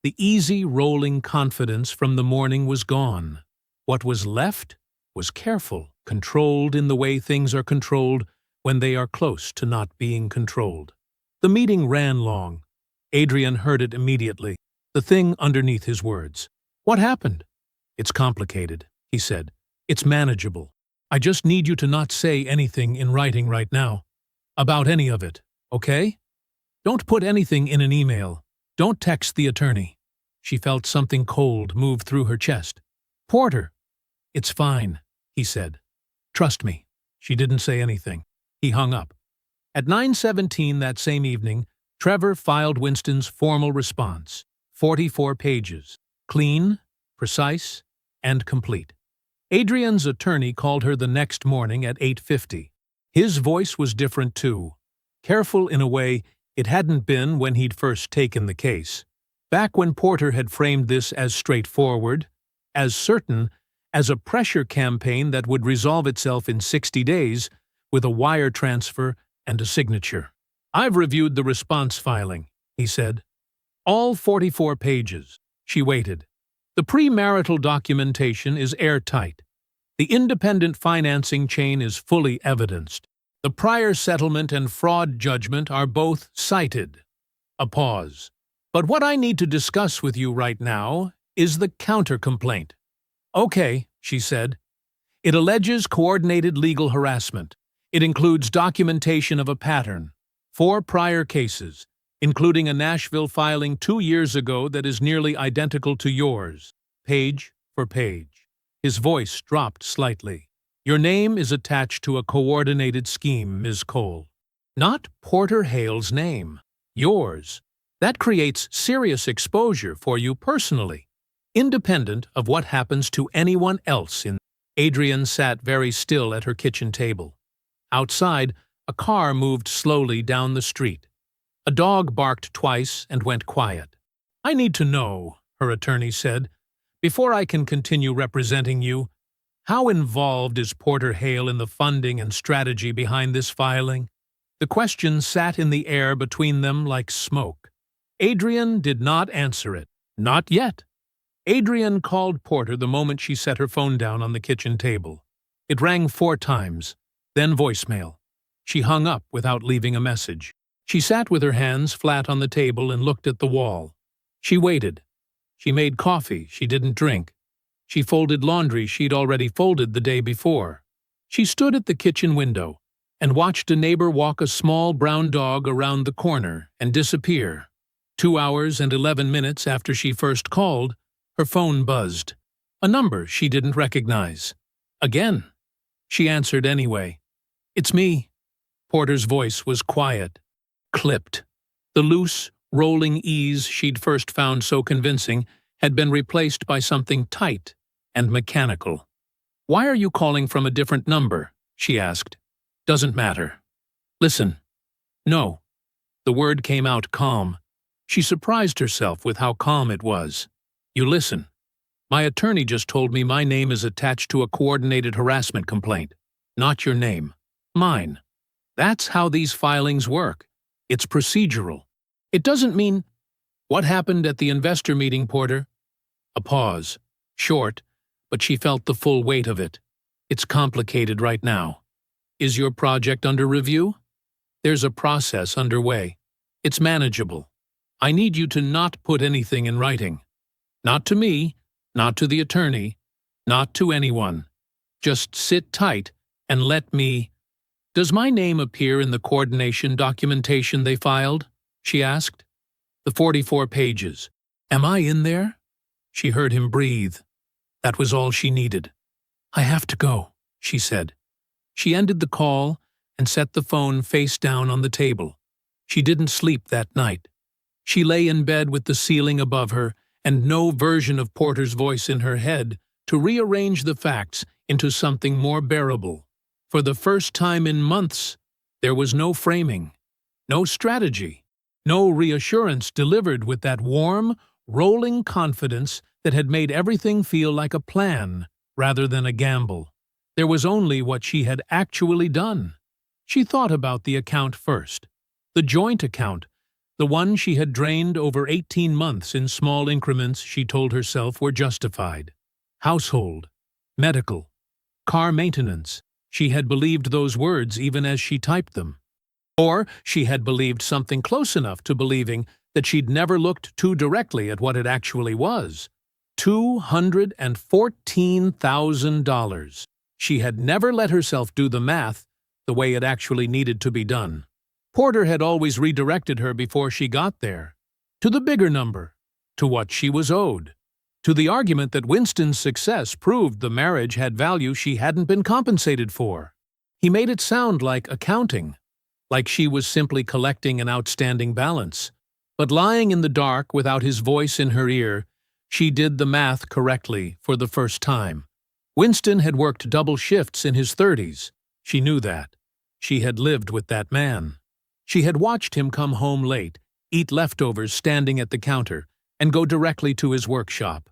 The easy, rolling confidence from the morning was gone. What was left was careful, controlled in the way things are controlled when they are close to not being controlled. The meeting ran long. Adrienne heard it immediately, the thing underneath his words. "What happened?" "It's complicated," he said. "It's manageable. I just need you to not say anything in writing right now. About any of it, okay? Don't put anything in an email. Don't text the attorney." She felt something cold move through her chest. "Porter." "It's fine," he said. "Trust me." She didn't say anything. He hung up. At 9:17 that same evening, Trevor filed Winston's formal response. 44 pages. Clean, precise, and complete. Adrienne's attorney called her the next morning at 8:50. His voice was different too. Careful in a way it hadn't been when he'd first taken the case. Back when Porter had framed this as straightforward, as certain, as a pressure campaign that would resolve itself in 60 days, with a wire transfer and a signature. "I've reviewed the response filing," he said. "All 44 pages." She waited. "The premarital documentation is airtight. The independent financing chain is fully evidenced. The prior settlement and fraud judgment are both cited." A pause. "But what I need to discuss with you right now is the counter-complaint." "Okay," she said. "It alleges coordinated legal harassment. It includes documentation of a pattern, 4 prior cases, including a Nashville filing 2 years ago that is nearly identical to yours, page for page." His voice dropped slightly. "Your name is attached to a coordinated scheme, Ms. Cole. Not Porter Hale's name. Yours. That creates serious exposure for you personally, independent of what happens to anyone else in." Adrienne sat very still at her kitchen table. Outside, a car moved slowly down the street. A dog barked twice and went quiet. "I need to know," her attorney said, "before I can continue representing you, how involved is Porter Hale in the funding and strategy behind this filing?" The question sat in the air between them like smoke. Adrienne did not answer it. Not yet. Adrienne called Porter the moment she set her phone down on the kitchen table. It rang 4 times, then voicemail. She hung up without leaving a message. She sat with her hands flat on the table and looked at the wall. She waited. She made coffee she didn't drink. She folded laundry she'd already folded the day before. She stood at the kitchen window and watched a neighbor walk a small brown dog around the corner and disappear. 2 hours and 11 minutes after she first called, her phone buzzed. A number she didn't recognize. Again. She answered anyway. "It's me." Porter's voice was quiet, clipped. The loose, rolling ease she'd first found so convincing had been replaced by something tight and mechanical. "Why are you calling from a different number?" she asked. "Doesn't matter. Listen." "No." The word came out calm. She surprised herself with how calm it was. "You listen. My attorney just told me my name is attached to a coordinated harassment complaint. Not your name. Mine. That's how these filings work. It's procedural. It doesn't mean—" "What happened at the investor meeting, Porter?" A pause. Short, but she felt the full weight of it. "It's complicated right now." "Is your project under review?" "There's a process underway. It's manageable. I need you to not put anything in writing. Not to me, not to the attorney, not to anyone. Just sit tight and let me—" "Does my name appear in the coordination documentation they filed?" she asked. "The 44 pages. Am I in there?" She heard him breathe. That was all she needed. "I have to go," she said. She ended the call and set the phone face down on the table. She didn't sleep that night. She lay in bed with the ceiling above her and no version of Porter's voice in her head to rearrange the facts into something more bearable. For the first time in months, there was no framing, no strategy, no reassurance delivered with that warm, rolling confidence that had made everything feel like a plan rather than a gamble. There was only what she had actually done. She thought about the account first. The joint account, the one she had drained over 18 months in small increments she told herself were justified. Household, medical, car maintenance. She had believed those words even as she typed them. Or she had believed something close enough to believing that she'd never looked too directly at what it actually was. $214,000. She had never let herself do the math the way it actually needed to be done. Porter had always redirected her before she got there. To the bigger number. To what she was owed. To the argument that Winston's success proved the marriage had value she hadn't been compensated for. He made it sound like accounting. Like she was simply collecting an outstanding balance. But lying in the dark without his voice in her ear, she did the math correctly for the first time. Winston had worked double shifts in his 30s. She knew that. She had lived with that man. She had watched him come home late, eat leftovers standing at the counter, and go directly to his workshop.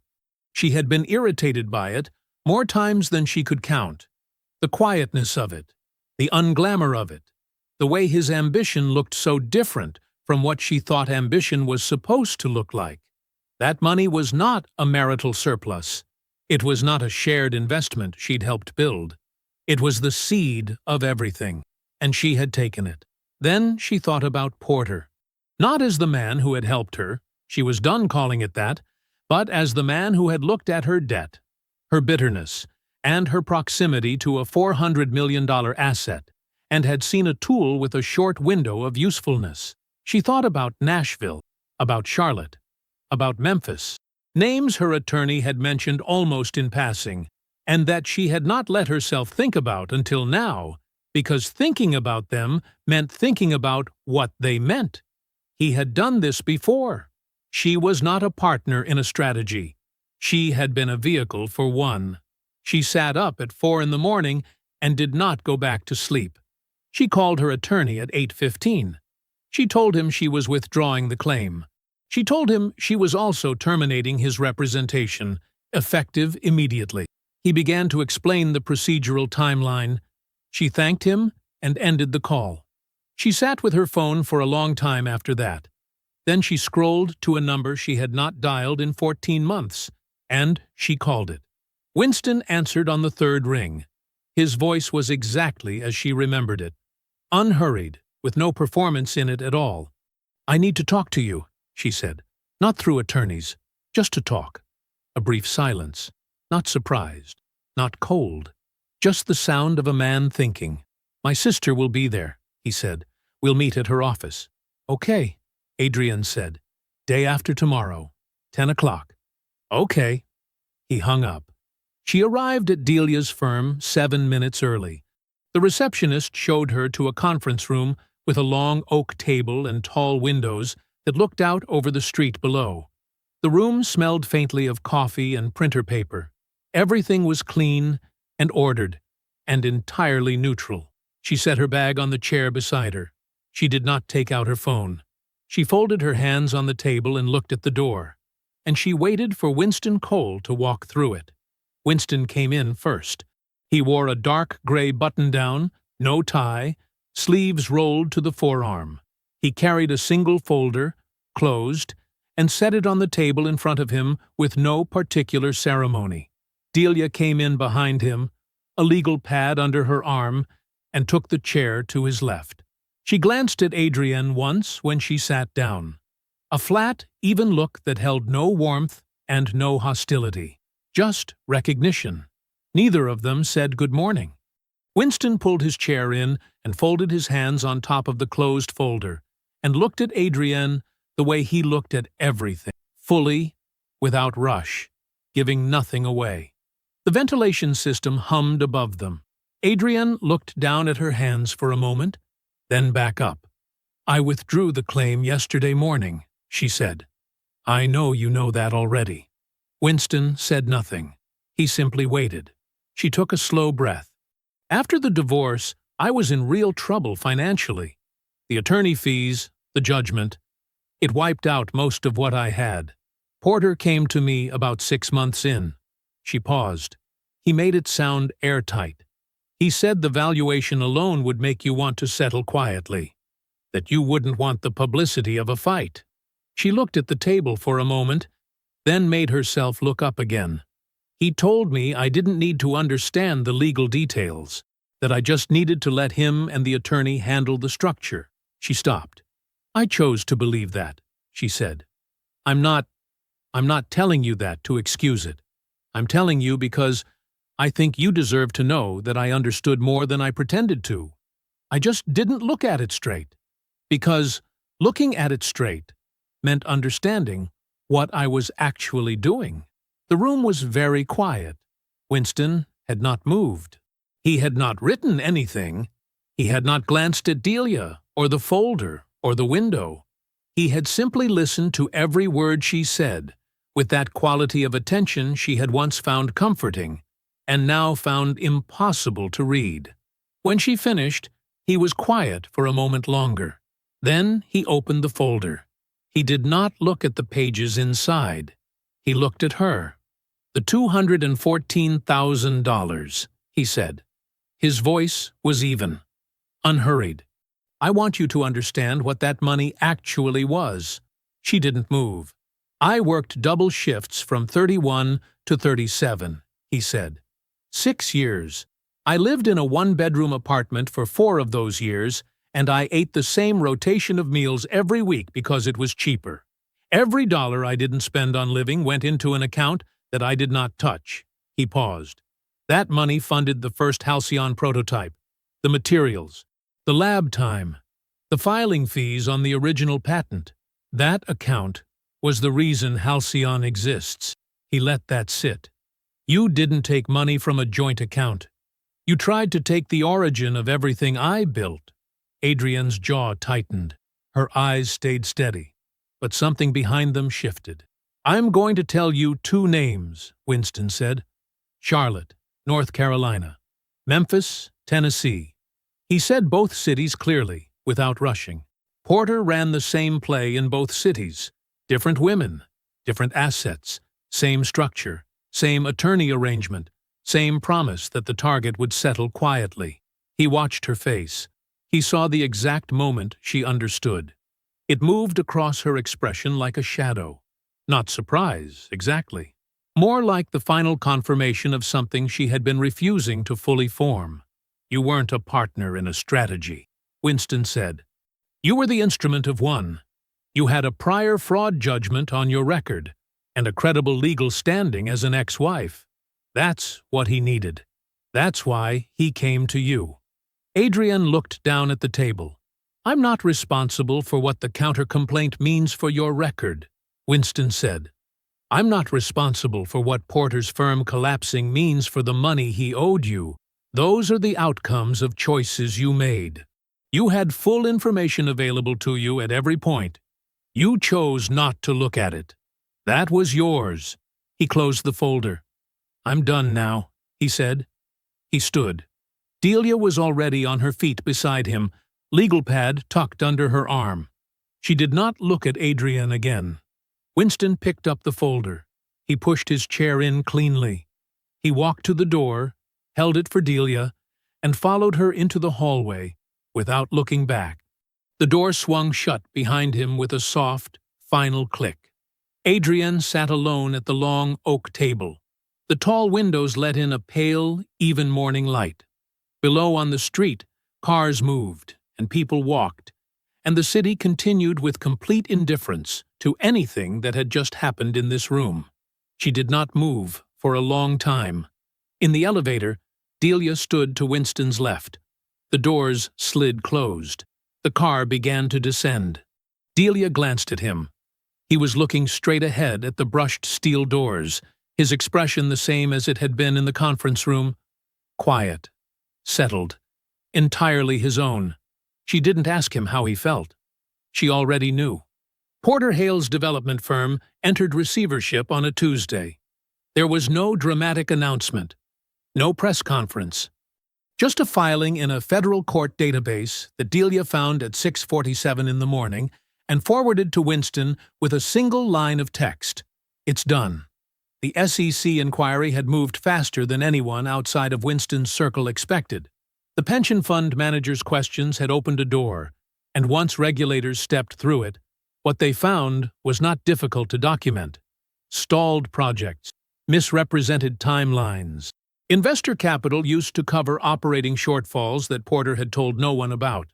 She had been irritated by it more times than she could count. The quietness of it, the unglamour of it, the way his ambition looked so different from what she thought ambition was supposed to look like. That money was not a marital surplus. It was not a shared investment she'd helped build. It was the seed of everything, and she had taken it. Then she thought about Porter. Not as the man who had helped her, she was done calling it that, but as the man who had looked at her debt, her bitterness, and her proximity to a $400 million asset, and had seen a tool with a short window of usefulness. She thought about Nashville, about Charlotte, about Memphis, names her attorney had mentioned almost in passing, and that she had not let herself think about until now, because thinking about them meant thinking about what they meant. He had done this before. She was not a partner in a strategy. She had been a vehicle for one. She sat up at 4 in the morning and did not go back to sleep. She called her attorney at 8:15. She told him she was withdrawing the claim. She told him she was also terminating his representation, effective immediately. He began to explain the procedural timeline. She thanked him and ended the call. She sat with her phone for a long time after that. Then she scrolled to a number she had not dialed in 14 months, and she called it. Winston answered on the 3rd ring. His voice was exactly as she remembered it. Unhurried, with no performance in it at all. "I need to talk to you," she said. "Not through attorneys, just to talk." A brief silence. Not surprised, not cold, just the sound of a man thinking. "My sister will be there," he said. "We'll meet at her office." "Okay," Adrian said. "Day after tomorrow, 10 o'clock." "Okay." He hung up. She arrived at Delia's firm 7 minutes early. The receptionist showed her to a conference room with a long oak table and tall windows that looked out over the street below. The room smelled faintly of coffee and printer paper. Everything was clean and ordered, and entirely neutral. She set her bag on the chair beside her. She did not take out her phone. She folded her hands on the table and looked at the door. And she waited for Winston Cole to walk through it. Winston came in first. He wore a dark gray button-down, no tie, sleeves rolled to the forearm. He carried a single folder, closed, and set it on the table in front of him with no particular ceremony. Delia came in behind him, a legal pad under her arm, and took the chair to his left. She glanced at Adrian once when she sat down. A flat, even look that held no warmth and no hostility. Just recognition. Neither of them said good morning. Winston pulled his chair in and folded his hands on top of the closed folder, and looked at Adrian the way he looked at everything, fully, without rush, giving nothing away. The ventilation system hummed above them. Adrian looked down at her hands for a moment, then back up. "I withdrew the claim yesterday morning," she said. "I know you know that already." Winston said nothing. He simply waited. She took a slow breath. "After the divorce, I was in real trouble financially. The attorney fees, the judgment, it wiped out most of what I had. Porter came to me about 6 months in." She paused. He made it sound airtight. "He said the valuation alone would make you want to settle quietly, that you wouldn't want the publicity of a fight." She looked at the table for a moment, then made herself look up again. "He told me I didn't need to understand the legal details, that I just needed to let him and the attorney handle the structure." She stopped. "I chose to believe that," she said. I'm not telling you that to excuse it. I'm telling you because I think you deserve to know that I understood more than I pretended to. I just didn't look at it straight. Because looking at it straight meant understanding what I was actually doing." The room was very quiet. Winston had not moved. He had not written anything. He had not glanced at Delia, or the folder, or the window. He had simply listened to every word she said, with that quality of attention she had once found comforting, and now found impossible to read. When she finished, he was quiet for a moment longer. Then he opened the folder. He did not look at the pages inside. He looked at her. "The $214,000, he said. His voice was even, unhurried. "I want you to understand what that money actually was." She didn't move. "I worked double shifts from 31 to 37, he said. 6 years. I lived in a one-bedroom apartment for 4 of those years, and I ate the same rotation of meals every week because it was cheaper. Every dollar I didn't spend on living went into an account that I did not touch." He paused. "That money funded the first Halcyon prototype, the materials, the lab time, the filing fees on the original patent. That account was the reason Halcyon exists." He let that sit. "You didn't take money from a joint account. You tried to take the origin of everything I built." Adrian's jaw tightened. Her eyes stayed steady, but something behind them shifted. "I'm going to tell you 2 names, Winston said. "Charlotte, North Carolina. Memphis, Tennessee." He said both cities clearly, without rushing. Porter ran the same play in both cities. Different women, different assets, same structure, same attorney arrangement, same promise that the target would settle quietly. He watched her face. He saw the exact moment she understood. It moved across her expression like a shadow. Not surprise, exactly. More like the final confirmation of something she had been refusing to fully form. "You weren't a partner in a strategy," Winston said. You were the instrument of one. You had a prior fraud judgment on your record, and a credible legal standing as an ex-wife. That's what he needed. That's why he came to you. Adrian looked down at the table. I'm not responsible for what the counter-complaint means for your record, Winston said. I'm not responsible for what Porter's firm collapsing means for the money he owed you. Those are the outcomes of choices you made. You had full information available to you at every point. You chose not to look at it. That was yours. He closed the folder. I'm done now, he said. He stood. Delia was already on her feet beside him, legal pad tucked under her arm. She did not look at Adrian again. Winston picked up the folder. He pushed his chair in cleanly. He walked to the door, held it for Delia, and followed her into the hallway, without looking back. The door swung shut behind him with a soft, final click. Adrian sat alone at the long oak table. The tall windows let in a pale, even morning light. Below on the street, cars moved, and people walked, and the city continued with complete indifference to anything that had just happened in this room. She did not move for a long time. In the elevator, Delia stood to Winston's left. The doors slid closed. The car began to descend. Delia glanced at him. He was looking straight ahead at the brushed steel doors, his expression the same as it had been in the conference room. Quiet, settled, entirely his own. She didn't ask him how he felt. She already knew. Porter Hale's development firm entered receivership on a Tuesday. There was no dramatic announcement, no press conference. Just a filing in a federal court database that Delia found at 6:47 in the morning and forwarded to Winston with a single line of text. It's done. The SEC inquiry had moved faster than anyone outside of Winston's circle expected. The pension fund manager's questions had opened a door, and once regulators stepped through it, what they found was not difficult to document. Stalled projects, misrepresented timelines. Investor capital used to cover operating shortfalls that Porter had told no one about.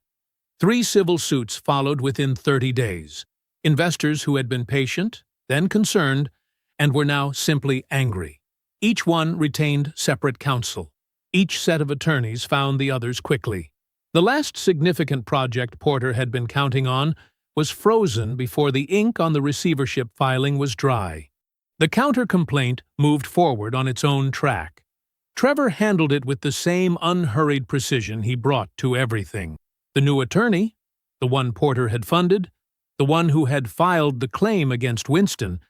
3 civil suits followed within 30 days. Investors who had been patient, then concerned, and were now simply angry. Each one retained separate counsel. Each set of attorneys found the others quickly. The last significant project Porter had been counting on was frozen before the ink on the receivership filing was dry. The counter-complaint moved forward on its own track. Trevor handled it with the same unhurried precision he brought to everything. The new attorney, the one Porter had funded, the one who had filed the claim against Winston,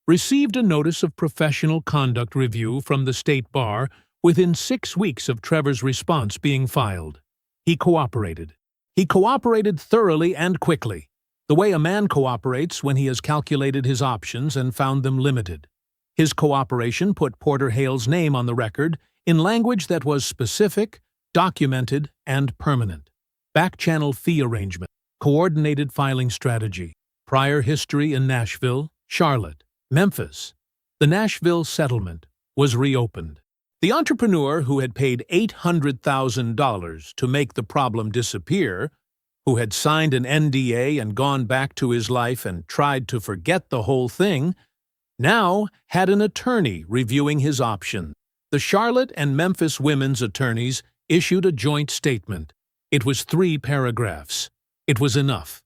received a notice of professional conduct review from the state bar within 6 weeks of Trevor's response being filed. He cooperated. He cooperated thoroughly and quickly, the way a man cooperates when he has calculated his options and found them limited. His cooperation put Porter Hale's name on the record in language that was specific, documented, and permanent. Back-channel fee arrangement, coordinated filing strategy, prior history in Nashville, Charlotte, Memphis. The Nashville settlement was reopened. The entrepreneur who had paid $800,000 to make the problem disappear, who had signed an NDA and gone back to his life and tried to forget the whole thing, now had an attorney reviewing his options. The Charlotte and Memphis women's attorneys issued a joint statement. It was 3 paragraphs. It was enough.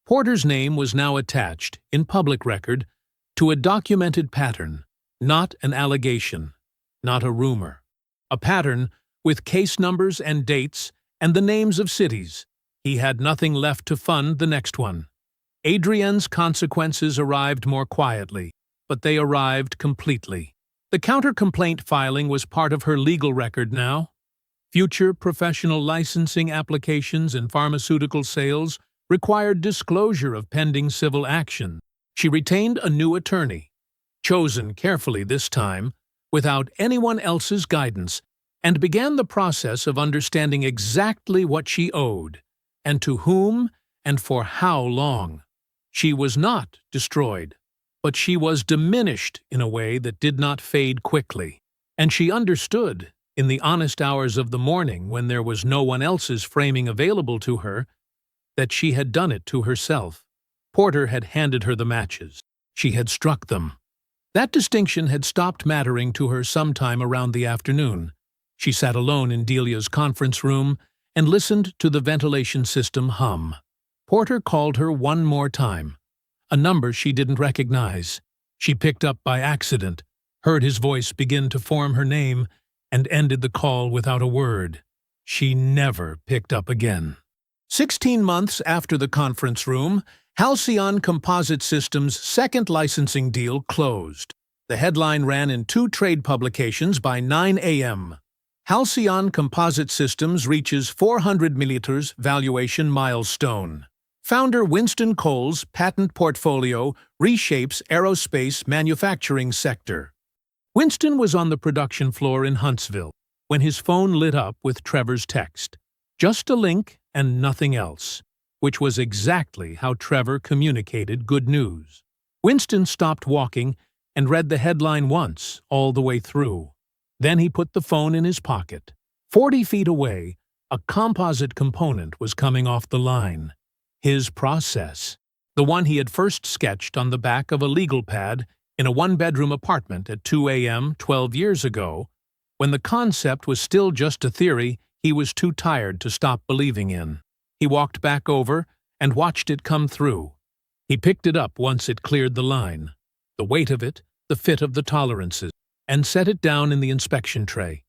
Porter's name was now attached, in public record, to a documented pattern, not an allegation, not a rumor. A pattern with case numbers and dates and the names of cities. He had nothing left to fund the next one. Adrian's consequences arrived more quietly, but they arrived completely. The counter-complaint filing was part of her legal record now. Future professional licensing applications and pharmaceutical sales required disclosure of pending civil action. She retained a new attorney, chosen carefully this time, without anyone else's guidance, and began the process of understanding exactly what she owed, and to whom, and for how long. She was not destroyed, but she was diminished in a way that did not fade quickly, and she understood, in the honest hours of the morning when there was no one else's framing available to her, that she had done it to herself. Porter had handed her the matches. She had struck them. That distinction had stopped mattering to her sometime around the afternoon. She sat alone in Delia's conference room and listened to the ventilation system hum. Porter called her one more time, a number she didn't recognize. She picked up by accident, heard his voice begin to form her name, and ended the call without a word. She never picked up again. 16 months after the conference room, Halcyon Composite Systems' second licensing deal closed. The headline ran in 2 trade publications by 9 a.m. Halcyon Composite Systems reaches 400 million valuation milestone. Founder Winston Cole's patent portfolio reshapes aerospace manufacturing sector. Winston was on the production floor in Huntsville when his phone lit up with Trevor's text. Just a link and nothing else, which was exactly how Trevor communicated good news. Winston stopped walking and read the headline once, all the way through. Then he put the phone in his pocket. 40 feet away, a composite component was coming off the line. His process, the one he had first sketched on the back of a legal pad in a one-bedroom apartment at 2 a.m. 12 years ago, when the concept was still just a theory he was too tired to stop believing in. He walked back over and watched it come through. He picked it up once it cleared the line, the weight of it, the fit of the tolerances, and set it down in the inspection tray.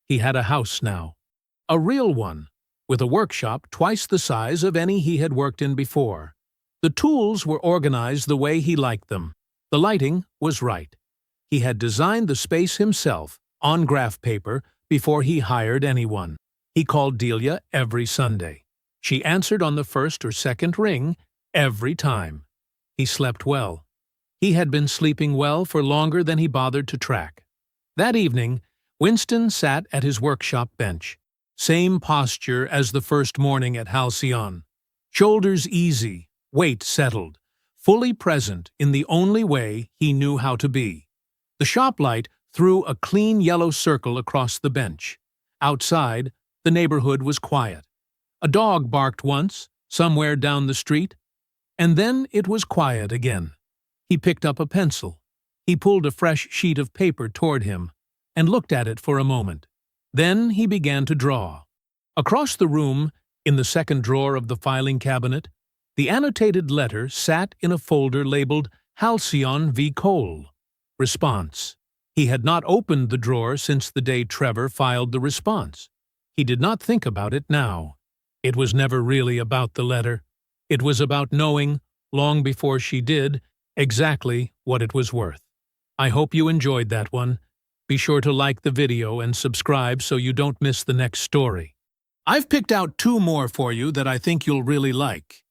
He had a house now. A real one, with a workshop twice the size of any he had worked in before. The tools were organized the way he liked them. The lighting was right. He had designed the space himself, on graph paper, before he hired anyone. He called Delia every Sunday. She answered on the first or second ring every time. He slept well. He had been sleeping well for longer than he bothered to track. That evening, Winston sat at his workshop bench. Same posture as the first morning at Halcyon. Shoulders easy, weight settled, fully present in the only way he knew how to be. The shop light threw a clean yellow circle across the bench. Outside, the neighborhood was quiet. A dog barked once, somewhere down the street, and then it was quiet again. He picked up a pencil. He pulled a fresh sheet of paper toward him and looked at it for a moment. Then he began to draw. Across the room, in the second drawer of the filing cabinet, the annotated letter sat in a folder labeled Halcyon v. Cole. Response. He had not opened the drawer since the day Trevor filed the response. He did not think about it now. It was never really about the letter. It was about knowing, long before she did, exactly what it was worth. I hope you enjoyed that one. Be sure to like the video and subscribe so you don't miss the next story. I've picked out 2 more for you that I think you'll really like.